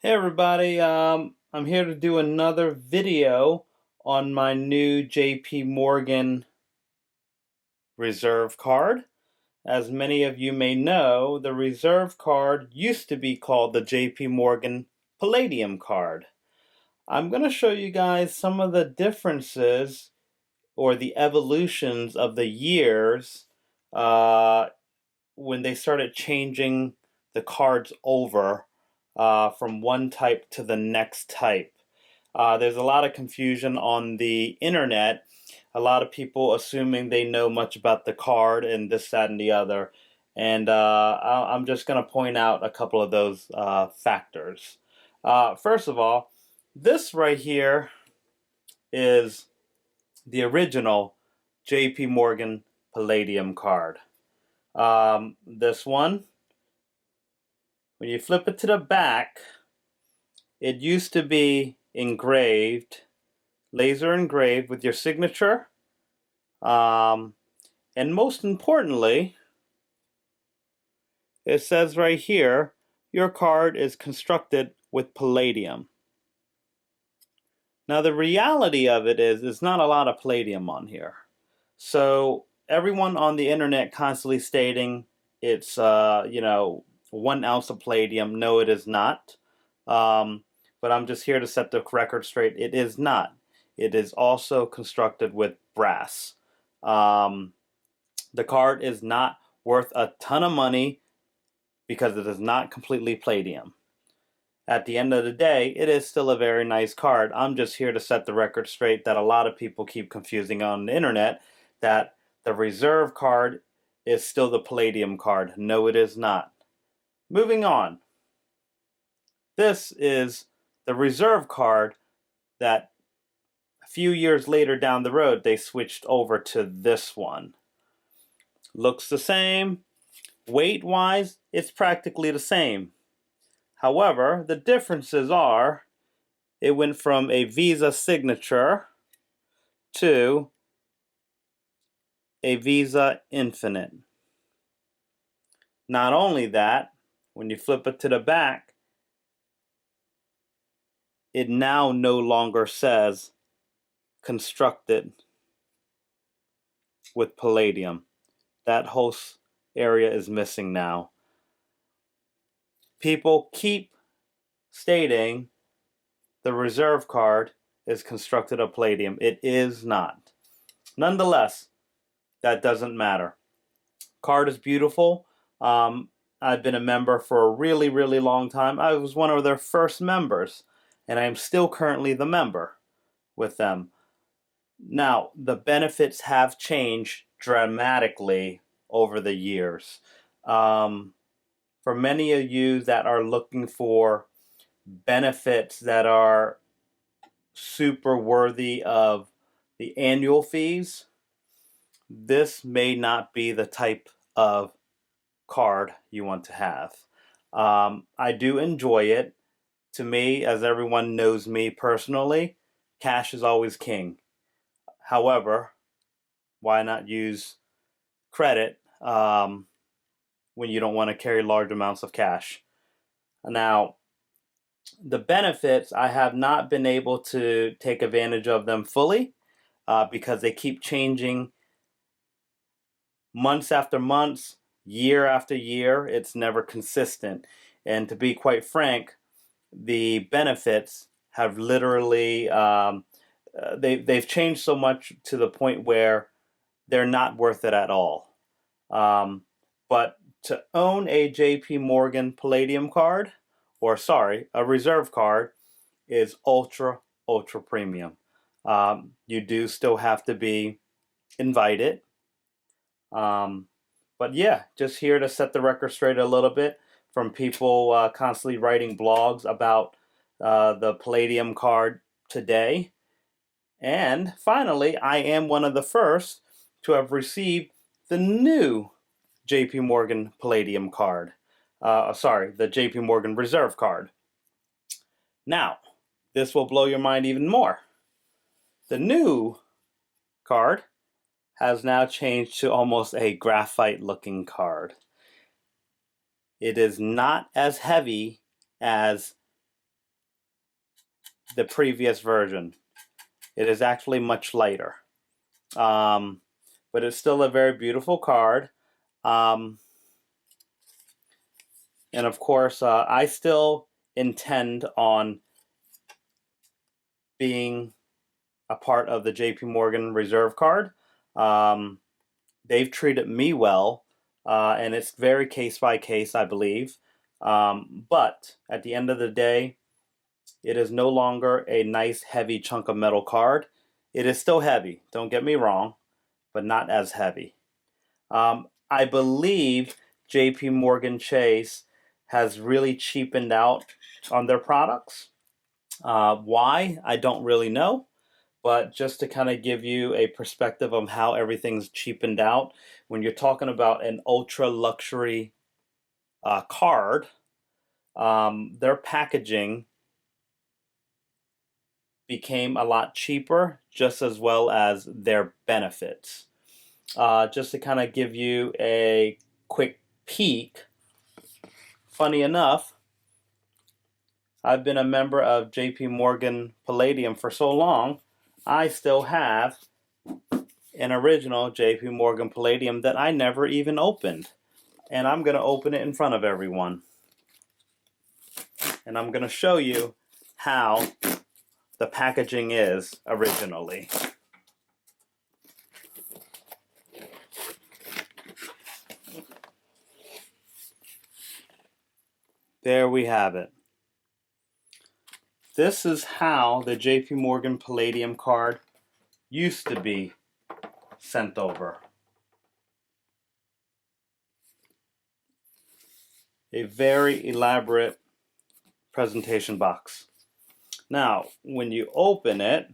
Hey everybody, I'm here to do another video on my new JP Morgan Reserve card. As many of you may know, the Reserve card used to be called the JP Morgan Palladium card. I'm going to show you guys some of the differences or the evolutions of the years uh, when they started changing the cards over from one type to the next type. There's a lot of confusion on the internet. A lot of people assuming they know much about the card and this, that, and the other. And I'm just going to point out a couple of those factors. First of all, this right here is the original JP Morgan Palladium card. This one, when you flip it to the back, it used to be engraved, laser engraved with your signature. And most importantly, it says right here, your card is constructed with palladium. Now the reality of it is, there's not a lot of palladium on here. So everyone on the internet constantly stating it's 1 ounce of palladium. No, it is not. But I'm just here to set the record straight. It is not. It is also constructed with brass. The card is not worth a ton of money because it is not completely palladium. At the end of the day, it is still a very nice card. I'm just here to set the record straight that a lot of people keep confusing on the internet that the Reserve card is still the palladium card. No, it is not. Moving on. This is the Reserve card that a few years later down the road they switched over to this one. Looks the same. Weight-wise, it's practically the same. However, the differences are it went from a Visa signature to a Visa Infinite. Not only that, when you flip it to the back, it now no longer says constructed with palladium. That whole area is missing now. People keep stating the Reserve card is constructed of palladium. It is not. Nonetheless, that doesn't matter. Card is beautiful. I've been a member for a really, really long time. I was one of their first members, and I am still currently the member with them. Now, the benefits have changed dramatically over the years. For many of you that are looking for benefits that are super worthy of the annual fees, this may not be the type of card you want to have. I do enjoy it. To me, as everyone knows me personally, cash is always king. However, why not use credit when you don't want to carry large amounts of cash? Now, the benefits, I have not been able to take advantage of them fully because they keep changing months after months, year after year. It's never consistent. And to be quite frank, the benefits have literally they've changed so much to the point where they're not worth it at all. But to own a JP Morgan Palladium card, or sorry, a Reserve card, is ultra, ultra premium. You do still have to be invited. But yeah, just here to set the record straight a little bit from people constantly writing blogs about the Palladium card today. And finally, I am one of the first to have received the new JP Morgan Palladium card. The JP Morgan Reserve card. Now, this will blow your mind even more. The new card has now changed to almost a graphite looking card. It is not as heavy as the previous version. It is actually much lighter. But it's still a very beautiful card. And of course, I still intend on being a part of the JP Morgan Reserve card. They've treated me well, and it's very case by case, I believe. But at the end of the day, it is no longer a nice heavy chunk of metal card. It is still heavy, don't get me wrong, but not as heavy. I believe JP Morgan Chase has really cheapened out on their products. Why? I don't really know. But just to kind of give you a perspective of how everything's cheapened out, when you're talking about an ultra luxury card, their packaging became a lot cheaper, just as well as their benefits. Just to kind of give you a quick peek, funny enough, I've been a member of JP Morgan Palladium for so long, I still have an original JP Morgan Palladium that I never even opened. And I'm going to open it in front of everyone. And I'm going to show you how the packaging is originally. There we have it. This is how the JP Morgan Palladium card used to be sent over. A very elaborate presentation box. Now, when you open it,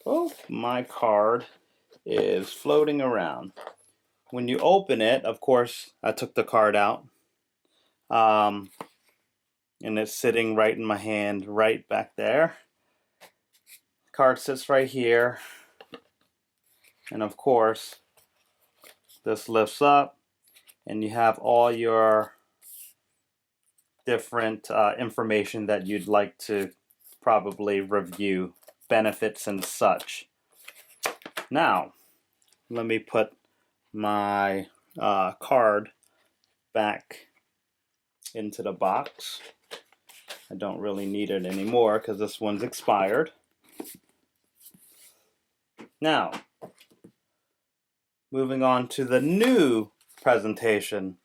oh, my card is floating around. When you open it, of course, I took the card out. And it's sitting right in my hand, right back there. Card sits right here. And of course, this lifts up, and you have all your different information that you'd like to probably review, benefits and such. Now, let me put my card back into the box. I don't really need it anymore because this one's expired. Now, moving on to the new presentation.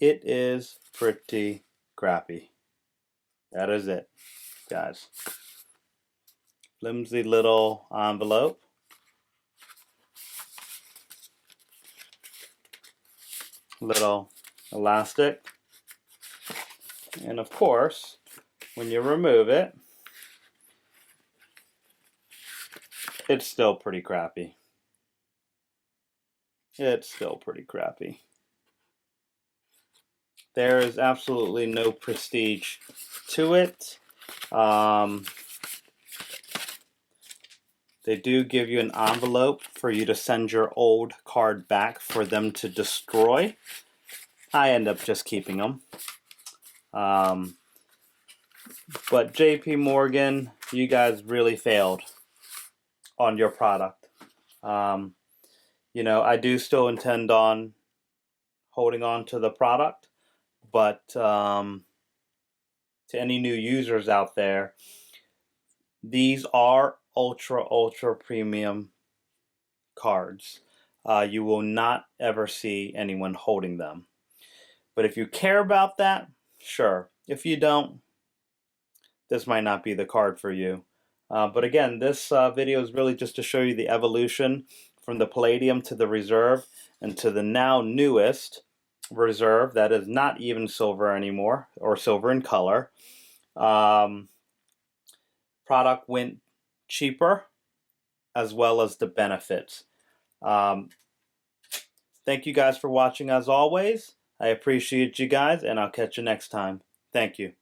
It is pretty crappy. That is it, guys. Flimsy little envelope. Little elastic. And of course, when you remove it, it's still pretty crappy. It's still pretty crappy. There is absolutely no prestige to it. They do give you an envelope for you to send your old card back for them to destroy. I end up just keeping them. But JP Morgan, you guys really failed on your product. You know, I do still intend on holding on to the product, but to any new users out there, these are ultra premium cards. You will not ever see anyone holding them. But if you care about that, sure. If you don't, this might not be the card for you. But again, this video is really just to show you the evolution from the Palladium to the Reserve and to the now newest Reserve that is not even silver anymore, or silver in color. Product went cheaper, as well as the benefits. Thank you guys for watching as always. I appreciate you guys, and I'll catch you next time. Thank you.